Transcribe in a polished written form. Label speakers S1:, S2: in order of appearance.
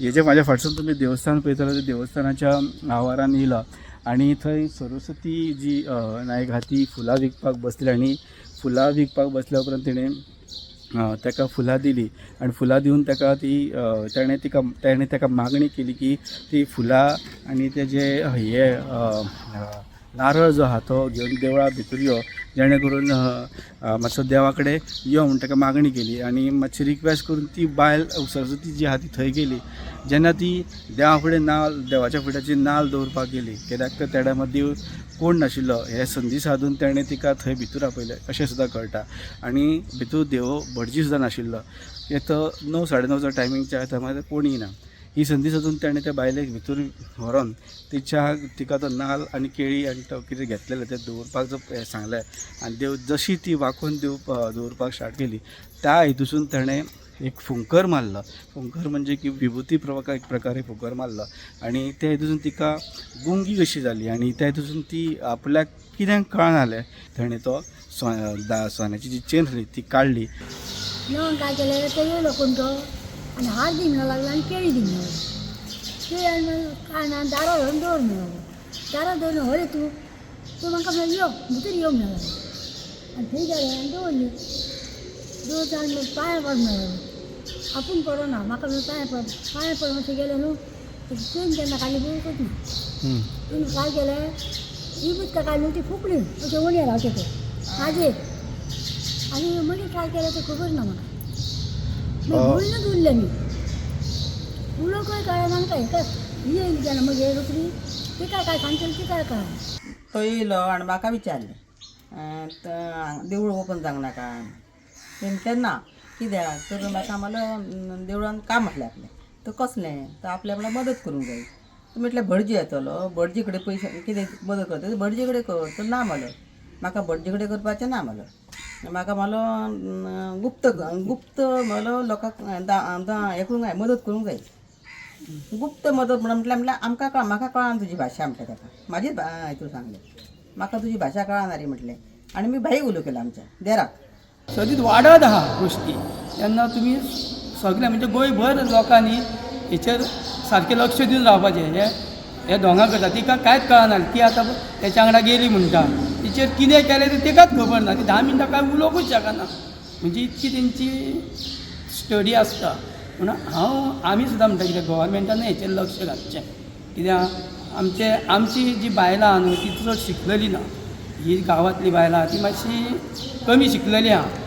S1: हेजे म्हाज्या फाटसून तुमी देवस्थान पळयतले ते देवस्थानाच्या आवारान येयला आनी थंय सरस्वती जी नायक आहा ती फुलां विकपाक बसली आनी फुलां विकपाक बसल्या उपरांत ताका फुलां दिली आनी फुलां दिवन ताका ती ताणें ताका मागणी केली की ती फुलां आनी तेजे हे नारळ जो आहा तो घेवन देवळा भितर यो जेणे करून मातसो देवा कडेन यो म्हणून ताका मागणी केली आनी मातशी रिक्वेस्ट करून ती बायल सरस्वती जी आहा ती थंय गेली. जेन्ना ती देवा फुडें देवाच्या फुड्याची नाल दवरपाक गेली कित्याक तर तेड्या मदीं कोण नाशिल्लो हे संदी साधून तेणें तिका थंय भितर आपयलें अशें सुद्दां कळटा. आनी भितर देव भटजी सुद्दां नाशिल्लो तो 9 साडे 9 टायमींगच्या टायमार कोणीय ना. ही संदी साधून तेणें त्या बायलेक भितर व्हरोन तिका तो नाल आनी केळी आनी तो कितें घेतलेलें तें दवरपाक जो सांगलें आनी देव जशी ती वाकून दवरपाक स्टार्ट केली त्या हितूसून तेणें एक फुंकर मारलो. फुंकर म्हणजे की विभुती एक प्रकारे फुंकर मारलो आनी त्या हितूसून तिका गुंगी कशी जाली आनी त्या हितूसून ती आपल्याक कितें कळनासलें ताणें तो सोन्याची जी चेन आसली ती काडली.
S2: काय केलें ते येयलो कोण तो आनी हार दी म्हणूंक लागलो आनी केळी दी म्हणूंक लागलो. केळी आनी काय ना दारो व्हरून दवर म्हणूंक लागलो. दारो दवरून हय तूं म्हाका म्हणून यो भितर यो म्हणूंक लागलो आनी थंय गेलें आनी दवरली. दवरता आनी पांयां पड म्हणूंक लागलो. आपूण पडना म्हाका पांयां पड मातशें गेलें न्हू चेन केन्ना काडली पळोवंकच ना. तिणें काय केलें ही बुदका काडली ती फुकली अशें वणेर रावचे ते हाजेर आनी मनीस काय केलें तें खबर ना म्हाका. बोलनूच उरलें मी उलोवंकय कळना आनी काय ही येयली जाल्यार म्हगे रोखडी तिका काय सांगतली तिका कळना.
S3: तो येयलो आनी म्हाका विचारलें देवूळ ओपन जावंक नाका तेन्ना कित्याक तर म्हाका म्हणलें देवळान काम आसलें आपलें तर कसलें तर आपल्या आपल्याक मदत करूंक जाय. म्हटल्यार भटजी येतलो भटजी कडेन पयशे कितें मदत करता भटजी कडेन कर तर ना म्हणलो. म्हाका भटजी कडेन करपाचें ना म्हणलो. म्हाका म्हणलो गुप्त म्हणलो लोकांक हें करूंक जाय मदत करूंक जाय. गुप्त मदत म्हटल्यार आमकां म्हाका कळना तुजी भाशा म्हटलें ताका म्हाजीच हितून सांगलें म्हाका तुजी भाशा कळना रे म्हटलें आनी मी भाई उलो केलो आमच्या देराक.
S4: सदीत वाडत आहा गोश्टी तेन्ना तुमी सगळे म्हणजे गोंयभर लोकांनी हेचेर सारकें लक्ष दिवन रावपाचें. हे दोंगा करता तिका कांयच कळना ती आतां तेच्या वांगडा गेली म्हणटा तिचेर कितें केलें तें तिकाच खबर ना. ती 10 मिनटां कांय उलोवंकूच शकना म्हणजे इतकी तेंची स्टडी आसता. म्हणून आमी सुद्दां म्हणटा कितें गोवोरमेंटान हेचेर लक्ष घालचें कित्याक आमची जी बायलां आहा न्हू ती चड शिकलेली ना. ही गांवांतली बायलां ती मातशी कमी शिकलेली आहा